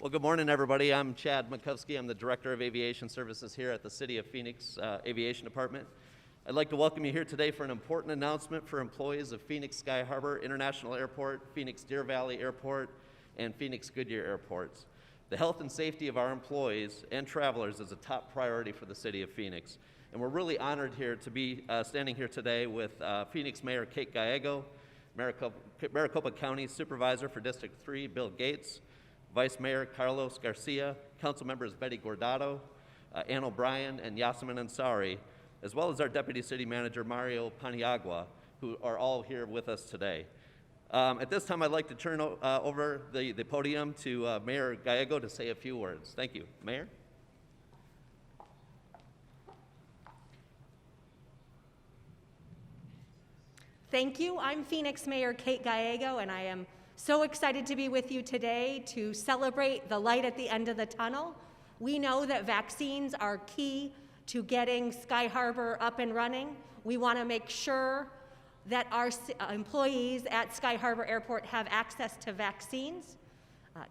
Well, good morning, everybody. I'm Chad Makowski. I'm the Director of Aviation Services here at the City of Phoenix Aviation Department. I'd like to welcome you here today for an important announcement for employees of Phoenix Sky Harbor International Airport, Phoenix Deer Valley Airport, and Phoenix Goodyear Airports. The health and safety of our employees and travelers is a top priority for the City of Phoenix. And we're really honored here to be standing here today with Phoenix Mayor Kate Gallego, Maricopa County Supervisor for District 3, Bill Gates, Vice Mayor Carlos Garcia, Council Members Betty Gordado, Ann O'Brien, and Yasemin Ansari, as well as our Deputy City Manager Mario Paniagua, who are all here with us today. At this time, I'd like to turn over the podium to Mayor Gallego to say a few words. Thank you. Mayor? Thank you. I'm Phoenix Mayor Kate Gallego, and I am so excited to be with you today to celebrate the light at the end of the tunnel. We know that vaccines are key to getting Sky Harbor up and running. We want to make sure that our employees at Sky Harbor Airport have access to vaccines.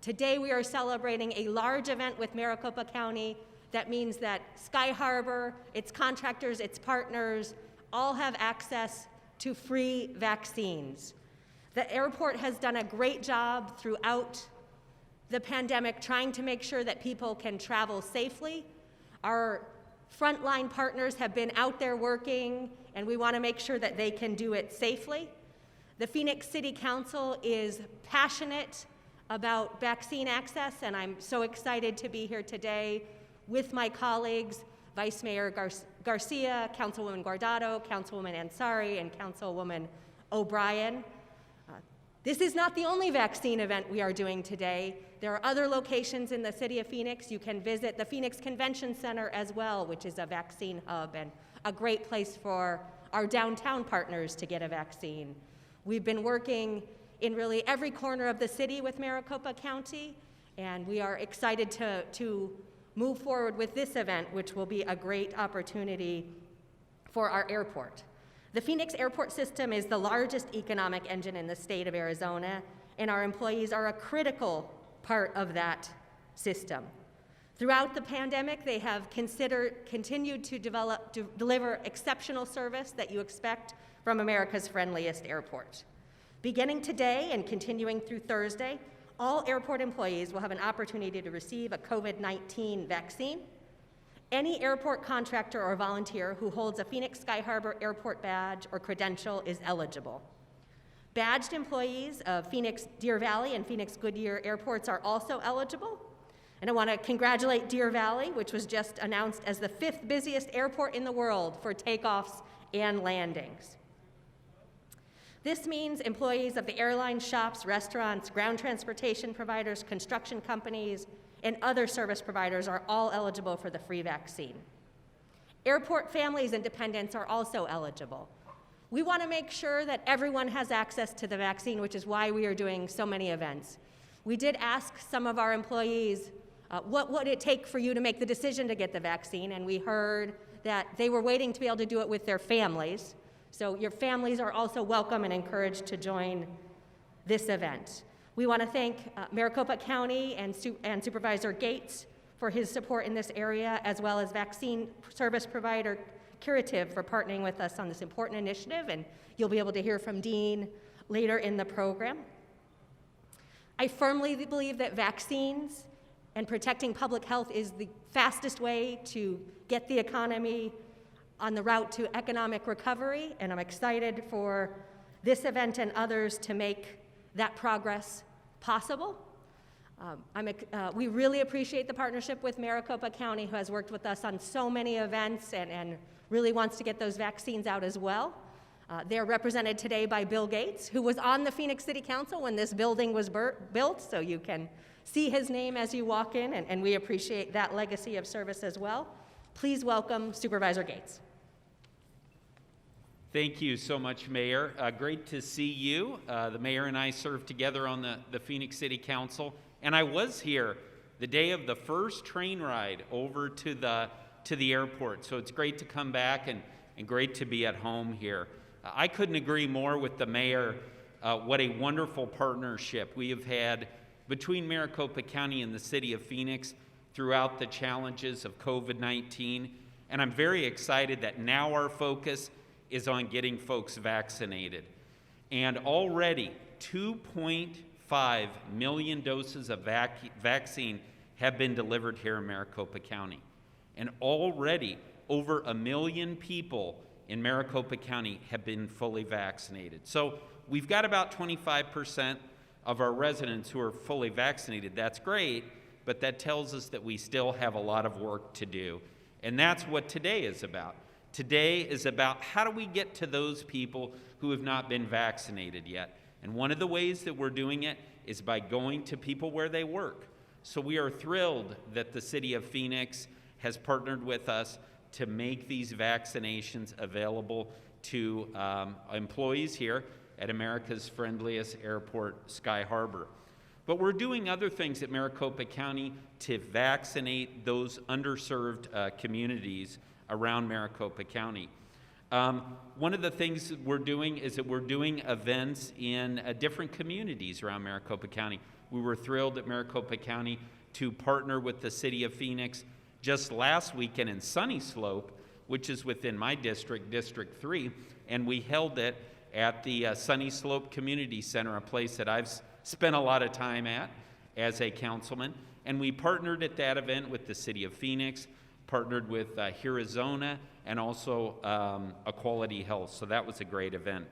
Today we are celebrating a large event with Maricopa County. That means that Sky Harbor, its contractors, its partners, all have access to free vaccines. The airport has done a great job throughout the pandemic trying to make sure that people can travel safely. Our frontline partners have been out there working, and we want to make sure that they can do it safely. The Phoenix City Council is passionate about vaccine access, and I'm so excited to be here today with my colleagues, Vice Mayor Garcia, Councilwoman Guardado, Councilwoman Ansari, and Councilwoman O'Brien. This is not the only vaccine event we are doing today. There are other locations in the city of Phoenix. You can visit the Phoenix Convention Center as well, which is a vaccine hub and a great place for our downtown partners to get a vaccine. We've been working in really every corner of the city with Maricopa County, and we are excited to move forward with this event, which will be a great opportunity for our airport. The Phoenix Airport System is the largest economic engine in the state of Arizona, and our employees are a critical part of that system. Throughout the pandemic, they have continued to deliver exceptional service that you expect from America's friendliest airport. Beginning today and continuing through Thursday, all airport employees will have an opportunity to receive a COVID-19 vaccine. Any airport contractor or volunteer who holds a Phoenix Sky Harbor Airport badge or credential is eligible. Badged employees of Phoenix Deer Valley and Phoenix Goodyear airports are also eligible. And I want to congratulate Deer Valley, which was just announced as the 5th busiest airport in the world for takeoffs and landings. This means employees of the airline, shops, restaurants, ground transportation providers, construction companies, and other service providers are all eligible for the free vaccine. Airport families and dependents are also eligible. We want to make sure that everyone has access to the vaccine, which is why we are doing so many events. We did ask some of our employees, what would it take for you to make the decision to get the vaccine? And we heard that they were waiting to be able to do it with their families. So your families are also welcome and encouraged to join this event. We want to thank Maricopa County and Supervisor Gates for his support in this area, as well as vaccine service provider Curative for partnering with us on this important initiative, and you'll be able to hear from Dean later in the program. I firmly believe that vaccines and protecting public health is the fastest way to get the economy on the route to economic recovery, and I'm excited for this event and others to make that progress possible. We really appreciate the partnership with Maricopa County, who has worked with us on so many events and really wants to get those vaccines out as well. They're represented today by Bill Gates, who was on the Phoenix City Council when this building was built, so you can see his name as you walk in, and we appreciate that legacy of service as well. Please welcome Supervisor Gates. Thank you so much, Mayor. Great to see you. The mayor and I served together on the Phoenix City Council, and I was here the day of the first train ride over to the airport. So it's great to come back and great to be at home here. I couldn't agree more with the mayor. What a wonderful partnership we have had between Maricopa County and the city of Phoenix throughout the challenges of COVID-19. And I'm very excited that now our focus is on getting folks vaccinated. And already 2.5 million doses of vaccine have been delivered here in Maricopa County. And already over 1 million people in Maricopa County have been fully vaccinated. So we've got about 25% of our residents who are fully vaccinated. That's great, but that tells us that we still have a lot of work to do. And that's what today is about. Today is about how do we get to those people who have not been vaccinated yet. And one of the ways that we're doing it is by going to people where they work. So we are thrilled that the city of Phoenix has partnered with us to make these vaccinations available to employees here at America's friendliest airport, Sky Harbor. But we're doing other things at Maricopa County to vaccinate those underserved communities around Maricopa County. One of the things that we're doing is that we're doing events in different communities around Maricopa County. We were thrilled at Maricopa County to partner with the city of Phoenix just last weekend in Sunny Slope, which is within my district, District 3, and we held it at the Sunny Slope Community Center, a place that I've spent a lot of time at as a councilman. And we partnered at that event with the city of Phoenix, partnered with Arizona, and also Equality Health. So that was a great event.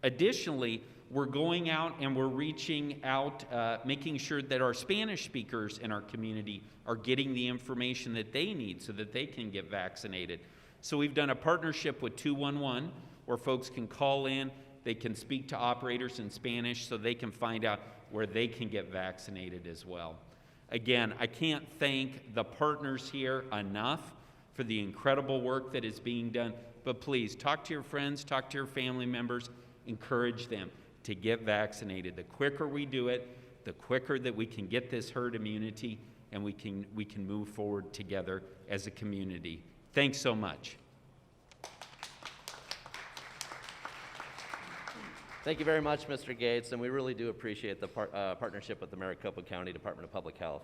Additionally, we're going out and we're reaching out, making sure that our Spanish speakers in our community are getting the information that they need so that they can get vaccinated. So we've done a partnership with 211 where folks can call in, they can speak to operators in Spanish so they can find out where they can get vaccinated as well. Again, I can't thank the partners here enough for the incredible work that is being done, but please talk to your friends, talk to your family members, encourage them to get vaccinated. The quicker we do it, the quicker that we can get this herd immunity and we can move forward together as a community. Thanks so much. Thank you very much, Mr. Gates, and we really do appreciate the partnership with the Maricopa County Department of Public Health.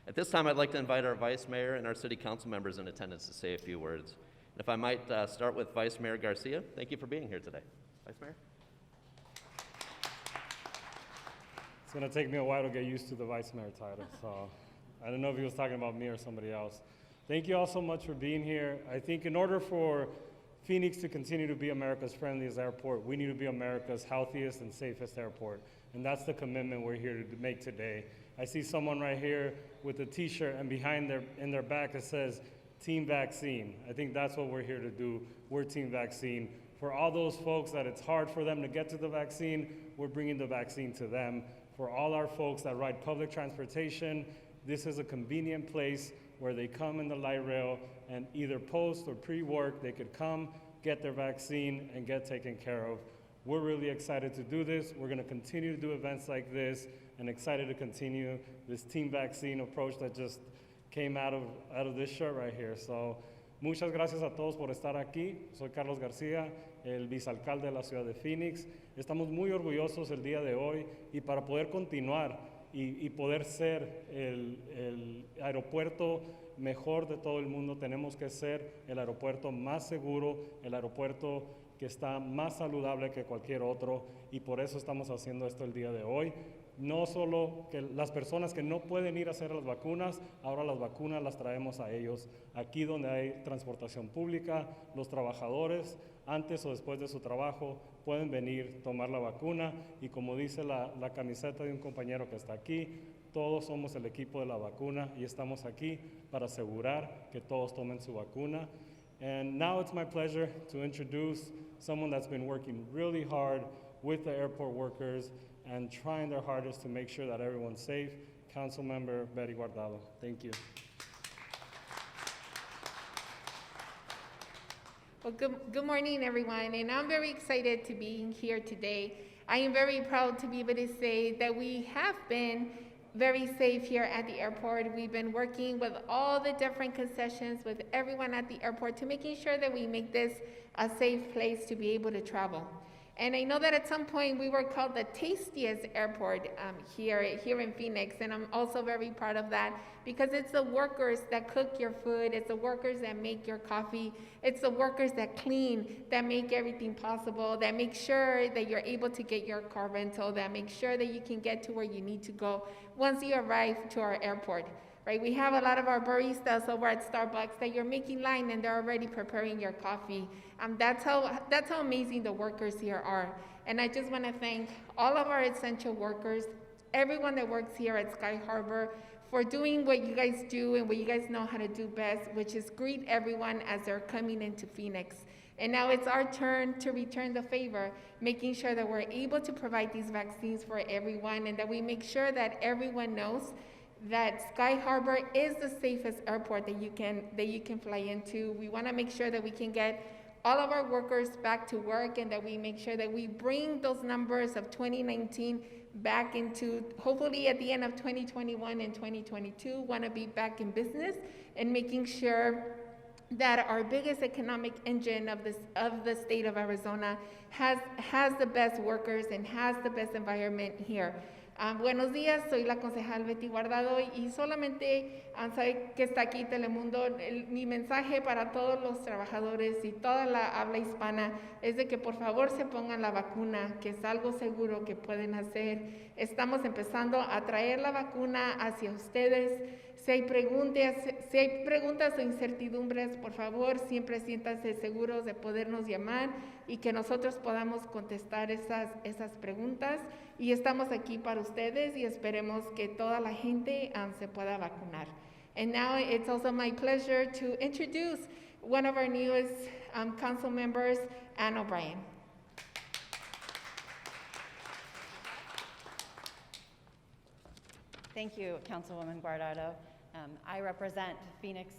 At this time, I'd like to invite our Vice Mayor and our City Council members in attendance to say a few words. And if I might start with Vice Mayor Garcia, thank you for being here today. Vice Mayor? It's going to take me a while to get used to the Vice Mayor title, so I don't know if he was talking about me or somebody else. Thank you all so much for being here. I think in order for Phoenix to continue to be America's friendliest airport, we need to be America's healthiest and safest airport. And that's the commitment we're here to make today. I see someone right here with a t-shirt and in their back it says Team Vaccine. I think that's what we're here to do. We're Team Vaccine. For all those folks that it's hard for them to get to the vaccine, we're bringing the vaccine to them. For all our folks that ride public transportation, this is a convenient place where they come in the light rail and either post or pre-work, they could come, get their vaccine, and get taken care of. We're really excited to do this. We're gonna continue to do events like this and excited to continue this Team Vaccine approach that just came out of this shirt right here. So, muchas gracias a todos por estar aquí. Soy Carlos García, el vicealcalde de la ciudad de Phoenix. Estamos muy orgullosos el día de hoy y para poder continuar y poder ser el aeropuerto mejor de todo el mundo, tenemos que ser el aeropuerto más seguro, el aeropuerto que está más saludable que cualquier otro, y por eso estamos haciendo esto el día de hoy. No solo que las personas que no pueden ir a hacer las vacunas, ahora las vacunas las traemos a ellos. Aquí donde hay transportación pública, los trabajadores, antes o después de su trabajo, pueden venir, tomar la vacuna, y como dice la camiseta de un compañero que está aquí, todos somos el equipo de la vacuna y estamos aquí para asegurar que todos tomen su vacuna. And now it's my pleasure to introduce someone that's been working really hard with the airport workers and trying their hardest to make sure that everyone's safe. Councilmember Betty Guardado. Thank you. Well, good morning, everyone, and I'm very excited to be here today. I am very proud to be able to say that we have been very safe here at the airport. We've been working with all the different concessions, with everyone at the airport, to making sure that we make this a safe place to be able to travel. And I know that at some point we were called the tastiest airport here in Phoenix, and I'm also very proud of that because it's the workers that cook your food, it's the workers that make your coffee, it's the workers that clean, that make everything possible, that make sure that you're able to get your car rental, that make sure that you can get to where you need to go once you arrive to our airport. Right, we have a lot of our baristas over at Starbucks that you're making line and they're already preparing your coffee. That's how amazing the workers here are. And I just want to thank all of our essential workers, everyone that works here at Sky Harbor, for doing what you guys do and what you guys know how to do best, which is greet everyone as they're coming into Phoenix. And now it's our turn to return the favor, making sure that we're able to provide these vaccines for everyone and that we make sure that everyone knows that Sky Harbor is the safest airport that you can fly into. We want to make sure that we can get all of our workers back to work and that we make sure that we bring those numbers of 2019 back into, hopefully at the end of 2021 and 2022, want to be back in business and making sure that our biggest economic engine of the state of Arizona has the best workers and has the best environment here. Buenos días, soy la concejal Betty Guardado y solamente sabe que está aquí Telemundo. Mi mensaje para todos los trabajadores y toda la habla hispana es de que por favor se pongan la vacuna, que es algo seguro que pueden hacer. Estamos empezando a traer la vacuna hacia ustedes. Si hay preguntas o incertidumbres, por favor, siempre siéntanse seguros de podernos llamar y que nosotros podamos contestar esas preguntas. Y estamos aquí para ustedes y esperemos que toda la gente se pueda vacunar. And now it's also my pleasure to introduce one of our newest council members, Ann O'Brien. Thank you, Councilwoman Guardado. I represent Phoenix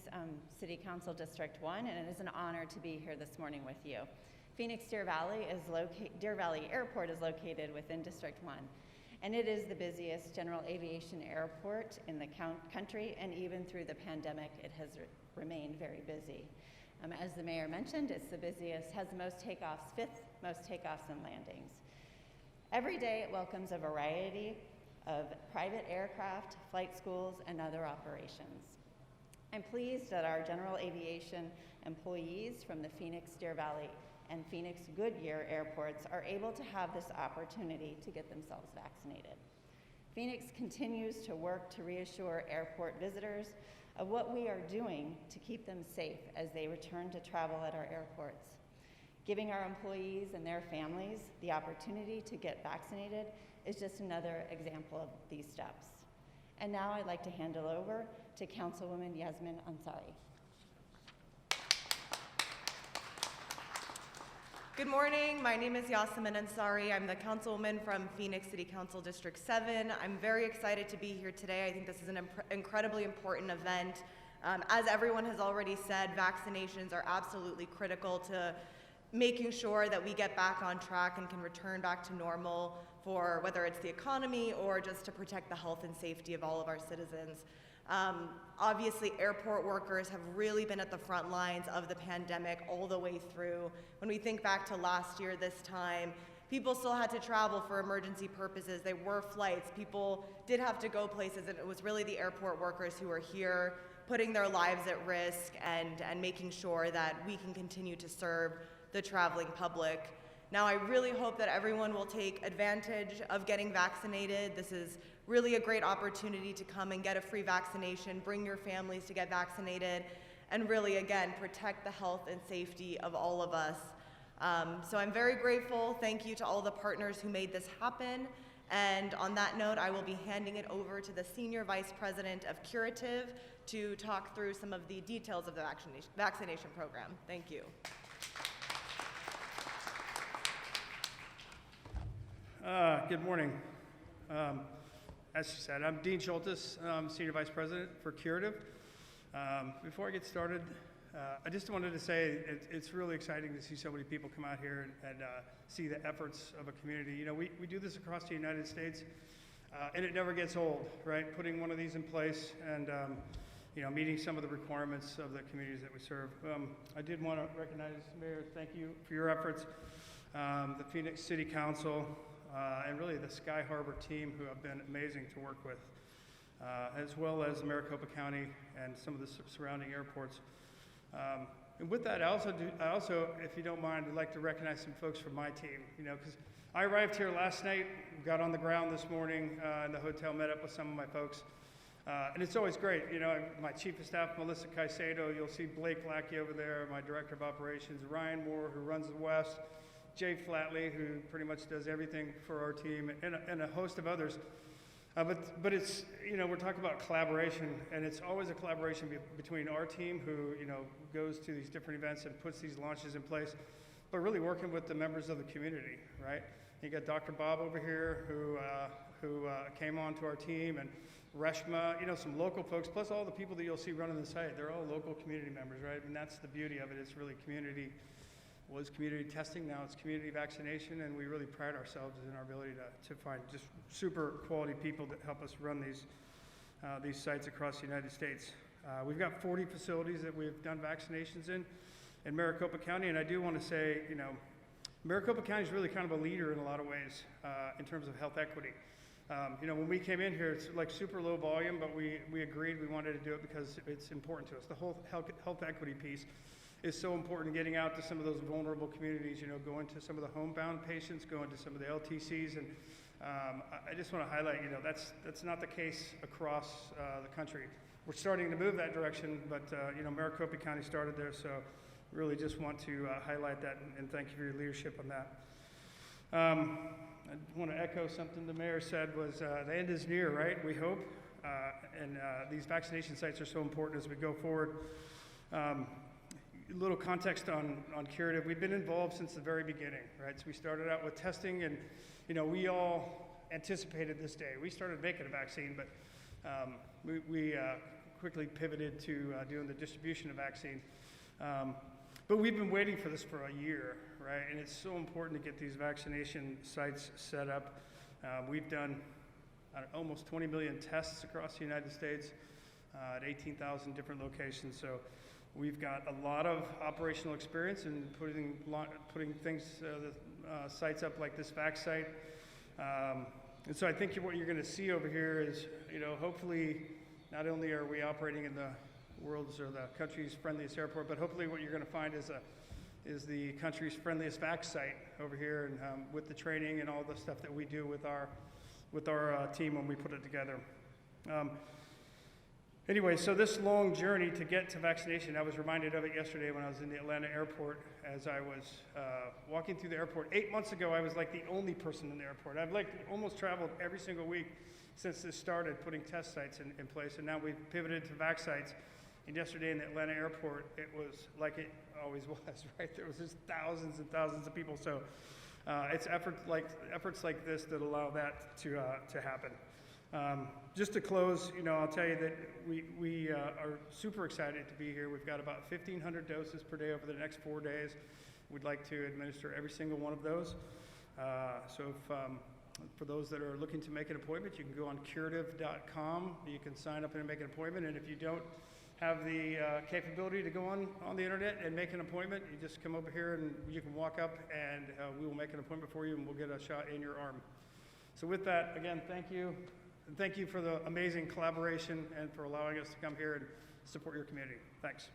City Council District 1, and it is an honor to be here this morning with you. Phoenix Deer Valley Airport is located within District 1, and it is the busiest general aviation airport in the country, and even through the pandemic, it has remained very busy. As the mayor mentioned, it's the busiest, has the most takeoffs, fifth most takeoffs and landings. Every day it welcomes a variety of private aircraft, flight schools, and other operations. I'm pleased that our general aviation employees from the Phoenix Deer Valley and Phoenix Goodyear airports are able to have this opportunity to get themselves vaccinated. Phoenix continues to work to reassure airport visitors of what we are doing to keep them safe as they return to travel at our airports. Giving our employees and their families the opportunity to get vaccinated is just another example of these steps. And now I'd like to hand it over to Councilwoman Yasmin Ansari. Good morning, my name is Yasmin Ansari. I'm the councilwoman from Phoenix City Council District 7. I'm very excited to be here today. I think this is an incredibly important event. As everyone has already said, vaccinations are absolutely critical to making sure that we get back on track and can return back to normal for whether it's the economy or just to protect the health and safety of all of our citizens. Obviously, airport workers have really been at the front lines of the pandemic all the way through. When we think back to last year this time, people still had to travel for emergency purposes. There were flights. People did have to go places, and it was really the airport workers who were here putting their lives at risk and making sure that we can continue to serve the traveling public. Now, I really hope that everyone will take advantage of getting vaccinated. This is really a great opportunity to come and get a free vaccination, bring your families to get vaccinated, and really, again, protect the health and safety of all of us. So I'm very grateful. Thank you to all the partners who made this happen. And on that note, I will be handing it over to the Senior Vice President of Curative to talk through some of the details of the vaccination program. Thank you. Good morning. As she said, I'm Dean Schultes, Senior Vice President for Curative. Before I get started, I just wanted to say it's really exciting to see so many people come out here and see the efforts of a community. You know, we do this across the United States, and it never gets old, right? Putting one of these in place and you know, meeting some of the requirements of the communities that we serve. I did want to recognize, Mayor, thank you for your efforts. the Phoenix City Council, and really the Sky Harbor team, who have been amazing to work with, as well as Maricopa County and some of the surrounding airports. And with that, I also, if you don't mind, would like to recognize some folks from my team, because I arrived here last night, got on the ground this morning in the hotel, met up with some of my folks. And it's always great, my chief of staff, Melissa Caicedo, you'll see Blake Lackey over there, my director of operations, Ryan Moore, who runs the West, Jay Flatley, who pretty much does everything for our team, and a host of others. But it's, we're talking about collaboration, and it's always a collaboration between our team, who, goes to these different events and puts these launches in place, but really working with the members of the community, right? You got Dr. Bob over here, who came on to our team, and Reshma, some local folks, plus all the people that you'll see running the site. They're all local community members, right? And that's the beauty of it. It's really community testing, now it's community vaccination, and we really pride ourselves in our ability to find just super quality people that help us run these sites across the United States. We've got 40 facilities that we've done vaccinations in Maricopa County, and I do want to say, Maricopa County is really kind of a leader in a lot of ways in terms of health equity. When we came in here, it's like super low volume, but we agreed we wanted to do it because it's important to us. The whole health equity piece is so important, getting out to some of those vulnerable communities, going to some of the homebound patients, going to some of the LTCs, and I just want to highlight, that's not the case across the country. We're starting to move that direction, but Maricopa County started there, so really just want to highlight that and thank you for your leadership on that. I want to echo something the mayor said was the end is near, right? We hope, and these vaccination sites are so important as we go forward. A little context on Curative. We've been involved since the very beginning, right? So we started out with testing, and we all anticipated this day. We started making a vaccine, but we quickly pivoted to doing the distribution of vaccine. But we've been waiting for this for a year, right? And it's so important to get these vaccination sites set up. We've done almost 20 million tests across the United States at 18,000 different locations. So we've got a lot of operational experience in putting things, sites up like this vac site. And so I think what you're going to see over here is, hopefully not only are we operating in the world's or the country's friendliest airport, but hopefully what you're going to find is the country's friendliest vac site over here, and with the training and all the stuff that we do with our team when we put it together. Anyway, so this long journey to get to vaccination, I was reminded of it yesterday when I was in the Atlanta airport as I was walking through the airport. 8 months ago, I was like the only person in the airport. I've almost traveled every single week since this started, putting test sites in place, and now we've pivoted to vac sites. And yesterday in the Atlanta airport, it was like it always was, right? There was just thousands and thousands of people. So it's efforts like this that allow that to happen. Just to close, I'll tell you that we are super excited to be here. We've got about 1,500 doses per day over the next 4 days. We'd like to administer every single one of those. So if, for those that are looking to make an appointment, you can go on Curative.com. You can sign up and make an appointment. And if you don't have the capability to go on the internet and make an appointment, you just come over here and you can walk up and we will make an appointment for you and we'll get a shot in your arm. So with that, again, thank you. And thank you for the amazing collaboration and for allowing us to come here and support your community. Thanks.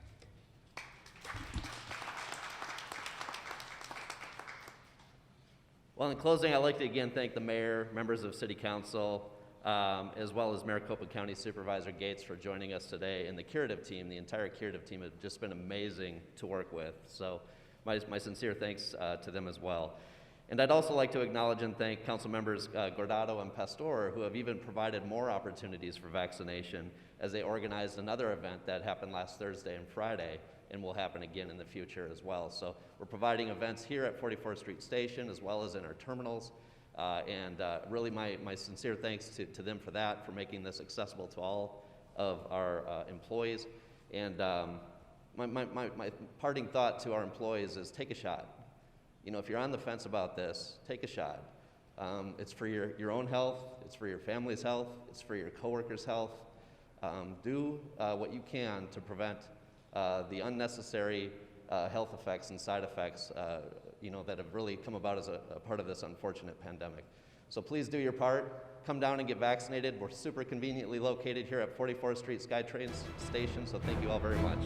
Well, in closing, I'd like to again thank the mayor, members of City Council, as well as Maricopa County Supervisor Gates for joining us today, and the Curative team. The entire Curative team have just been amazing to work with. So my sincere thanks to them as well. And I'd also like to acknowledge and thank Council members Gordado and Pastor, who have even provided more opportunities for vaccination as they organized another event that happened last Thursday and Friday and will happen again in the future as well. So we're providing events here at 44th Street Station as well as in our terminals. And really my sincere thanks to them for that, for making this accessible to all of our employees. And my parting thought to our employees is take a shot. If you're on the fence about this, take a shot. It's for your own health, it's for your family's health, it's for your coworkers' health. Do what you can to prevent the unnecessary health effects and side effects that have really come about as a part of this unfortunate pandemic. So please do your part. Come down and get vaccinated. We're super conveniently located here at 44th Street SkyTrain Station, so thank you all very much.